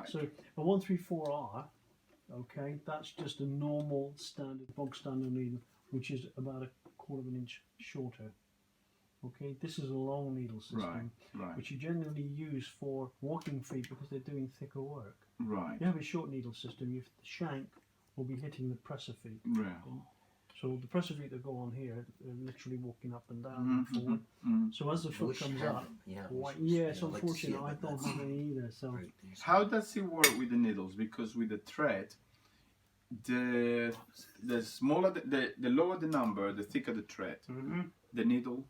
So a 134R, okay, that's just a normal standard bog standard needle, which is about a quarter of an inch shorter. Okay, this is a long needle system, which you generally use for walking feet because they're doing thicker work. Right. You have a short needle system, the shank will be hitting the presser feet. Right. So the presser feet that go on here are literally walking up and down and forward. So as the foot comes up, it's unfortunate, I don't have any either. So how does it work with the needles? Because with the thread, the smaller the lower the number, the thicker the thread. The needle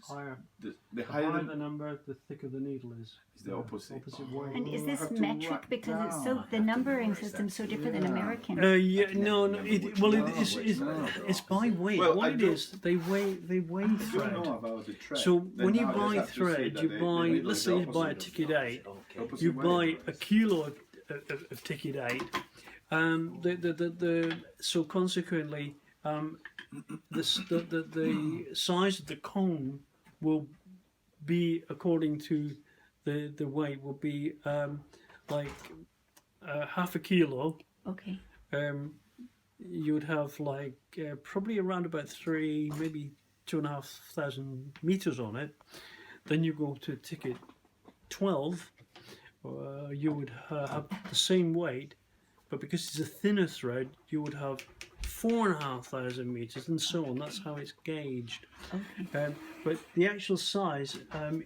higher. The higher the number, the thicker the needle is. It's the opposite. way. And is this metric because it's so the numbering system's so different than American? It's by weight. Well, what it is, they weigh thread. I don't know about the thread. So Then when you now I buy just have to see thread, that you the buy, needle let's is say the you buy a opposite ticket 8, Opposite you way, buy a kilo of ticket 8. So consequently, the size of the cone will be according to the weight will be like half a kilo. Okay. You would have like probably around about 3, maybe 2,500 meters on it. Then you go to ticket 12. You would have the same weight, but because it's a thinner thread, you would have 4,500 meters, and so on. That's how it's gauged. Okay. But the actual size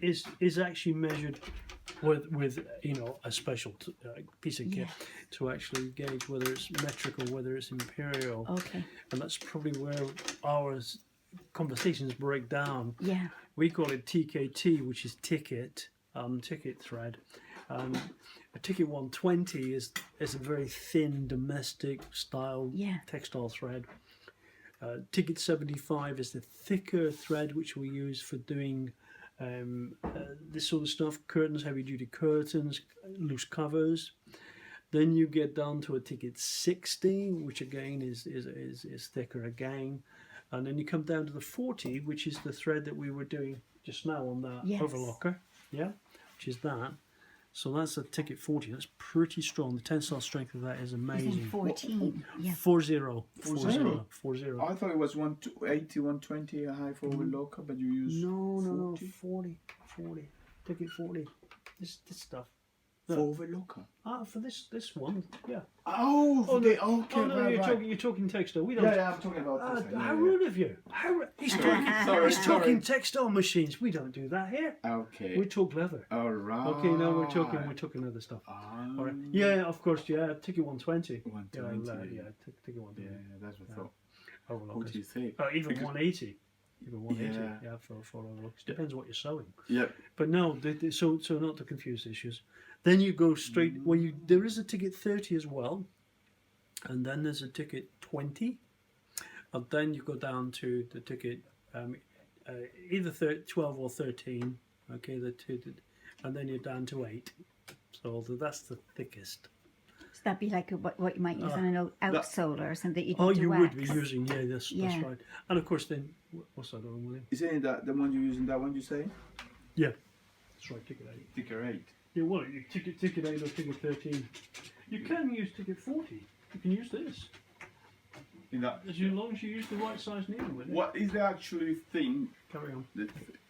is actually measured with a special piece of kit to actually gauge whether it's metric or whether it's imperial. Okay. And that's probably where our conversations break down. Yeah. We call it TKT, which is ticket thread. A ticket 120 is a very thin domestic style textile thread. Ticket 75 is the thicker thread which we use for doing this sort of stuff, curtains, heavy duty curtains, loose covers. Then you get down to a ticket 60, which again is thicker again. And then you come down to the 40, which is the thread that we were doing just now on that overlocker, which is that. So that's a ticket 40. That's pretty strong. The tensile strength of that is amazing. 14. Yeah. 40. 40. 40. I thought it was 180, 120 a high forward locker, but you use No, 40. Ticket 40. This stuff. Forward locker. For this one, yeah. Okay, you're talking textile. We don't. Yeah, I'm talking about this. How rude of you! He's talking textile machines. We don't do that here. Okay. We talk leather. All right. Okay, now we're talking other stuff. All right. Yeah, of course. Yeah, ticket 120. 120. Ticket 120. Yeah, that's what I thought. Overlockers. What do you think? Even 180. Even 180. Yeah, for overlockers. Depends what you're sewing. Yeah. But no, so not to confuse issues. Then you go straight. Well, there is a ticket 30 as well, and then there's a ticket 20, and then you go down to the ticket either 12 or 13. Okay, and then you're down to 8. So that's the thickest. So that'd be like what you might use on an outsole or something. You would be using that's right. And of course, then what's that other one, William? Is it that the one you're using? That one you say? Yeah, that's right. Ticket 8. Ticket 8. Yeah, well, ticket 8 or ticket 13. You can use ticket 40. You can use this. As long as you use the right size needle with it. What is the actual thing? Carry on.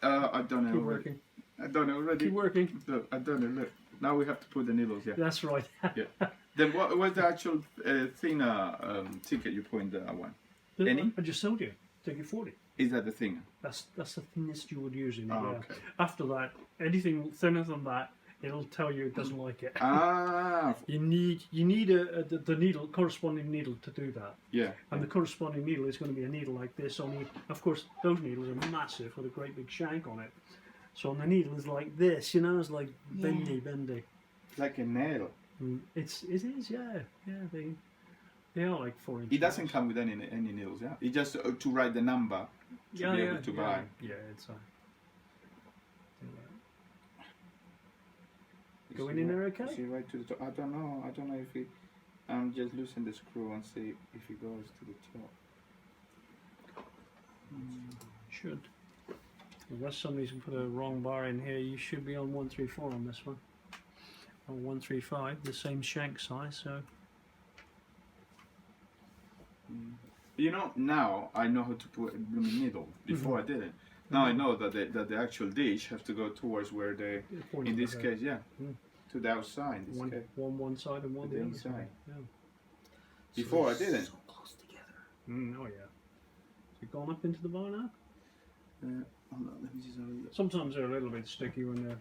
I don't know. Keep working. I don't know already. Keep working. Look, I don't know. Look, now we have to put the needles. Yeah. That's right. Yeah. Then what was the actual thinner ticket you put in that one? Any? I just told you. Ticket 40. Is that the thing? That's the thinnest you would use in it. Okay. After that, anything thinner than that, it'll tell you it doesn't like it. You need the needle, corresponding needle to do that. Yeah. And the corresponding needle is going to be a needle like this. Only, of course, those needles are massive with a great big shank on it. So the needle is like this, it's like bendy. Like a nail. It is, yeah. They are like 4 inches. It doesn't come with any needles, yeah. It's just to write the number to be able to buy. Yeah, it's. Going in there okay? See right to the top. I don't know if it. I'm just loosen the screw and see if it goes to the top. Should. Unless somebody's put a wrong bar in here, you should be on 134 on this one. or 135, the same shank size. So You know, now I know how to put a blooming needle. Before I didn't. Now I know that the actual dish has to go towards where the, in this case, to the outside. In this case. One side and one the other side. Yeah. Before I didn't. So close together. Oh yeah. Has it gone up into the bar now? Hold on, let me just have a look. Sometimes they're a little bit sticky when they're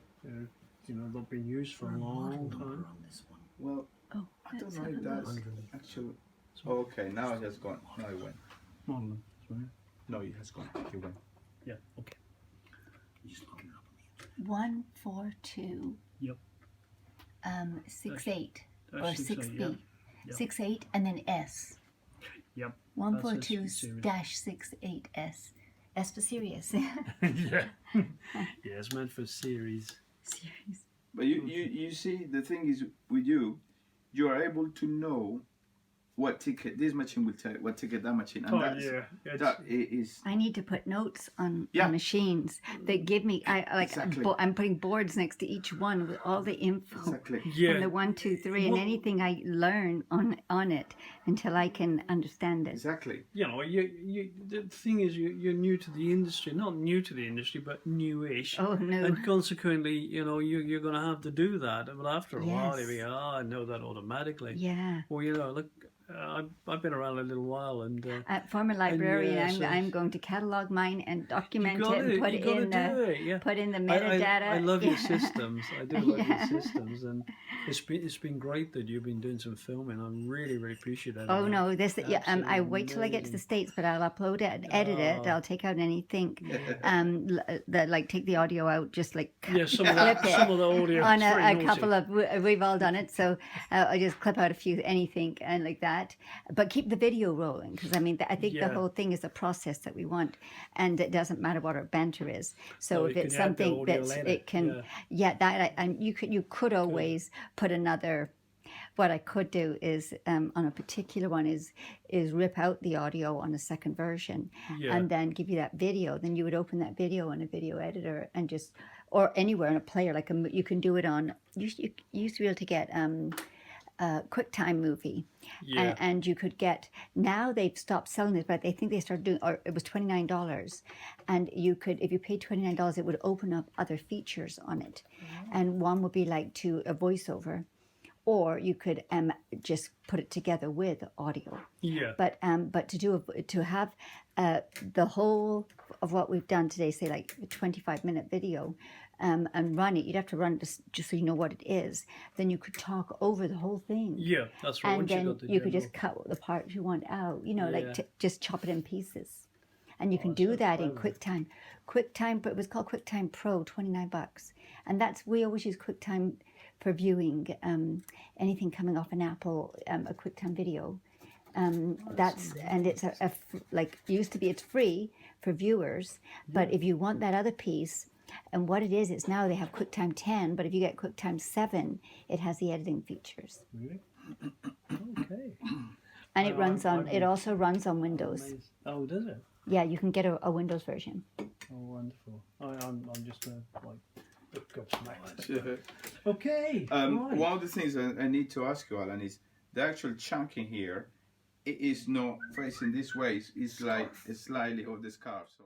you know, not been used for a long time. Well, I don't know if that's actually. Oh, okay, now it has gone. Now it went. No, it has gone. It went. Yeah. Okay. 142. Yep. 68 or 6B. Yeah. Yep. 68 and then S. Yep. 142-68S. S for serious. Yeah. Yeah, it's meant for series. Series. But you see, the thing is with you are able to know what ticket this machine will tell you, what ticket that machine, and that is. I need to put notes on machines that give me. I'm putting boards next to each one with all the info. Exactly. Yeah. And the 1, 2, 3, and anything I learn on it until I can understand it. Exactly. You know, the thing is, you're new to the industry, not new to the industry, but newish. Oh no. And consequently, you know, you're going to have to do that. But after a while, Yes. you be, I know that automatically. Yeah. Well, you know, look, I've been around a little while, and Former librarian, so I'm going to catalog mine and document got it and put you it gotta in do it, yeah. put in the metadata. I love your Yeah. systems. I do love your systems, and it's been great that you've been doing some filming. I'm really appreciative. Oh no, this I wait till I get to the States, but I'll upload it, edit it. I'll take out anything, like take the audio out, just like some clip of it the audio on is very a naughty. couple of. We've all done it, so I just clip out a few anything and like that. But keep the video rolling, because I mean I think the whole thing is a process that we want, and it doesn't matter what our banter is. So if it's something that's it can and you could always put another. What I could do is on a particular one is rip out the audio on a second version and then give you that video. Then you would open that video in a video editor and just or anywhere in a player like you can do it on. You used to be able to get QuickTime movie, and you could get. Now they've stopped selling this, but I think they started doing. Or it was $29, and you could, if you paid $29, it would open up other features on it, and one would be like to a voiceover. Or you could just put it together with audio. Yeah. But to have the whole of what we've done today, say like a 25-minute video, and run it. You'd have to run it just so you know what it is. Then you could talk over the whole thing. Yeah, that's right. And then you could just cut the parts you want out. You know, just chop it in pieces. And you can do that in QuickTime. QuickTime, but it was called QuickTime Pro, $29, and we always use QuickTime for viewing anything coming off an Apple, a QuickTime video. And it's used to be, it's free for viewers, but if you want that other piece, and what it is now they have QuickTime 10, but if you get QuickTime 7, it has the editing features. Really? Okay. And it also runs on Windows. Amazing. Oh, does it? Yeah, you can get a Windows version. Oh, wonderful. I'm just gobsmacked. Okay. Right. One of the things I need to ask you, Alan, is the actual chunking here. It is not facing this way. It's like slightly of the scarf. So.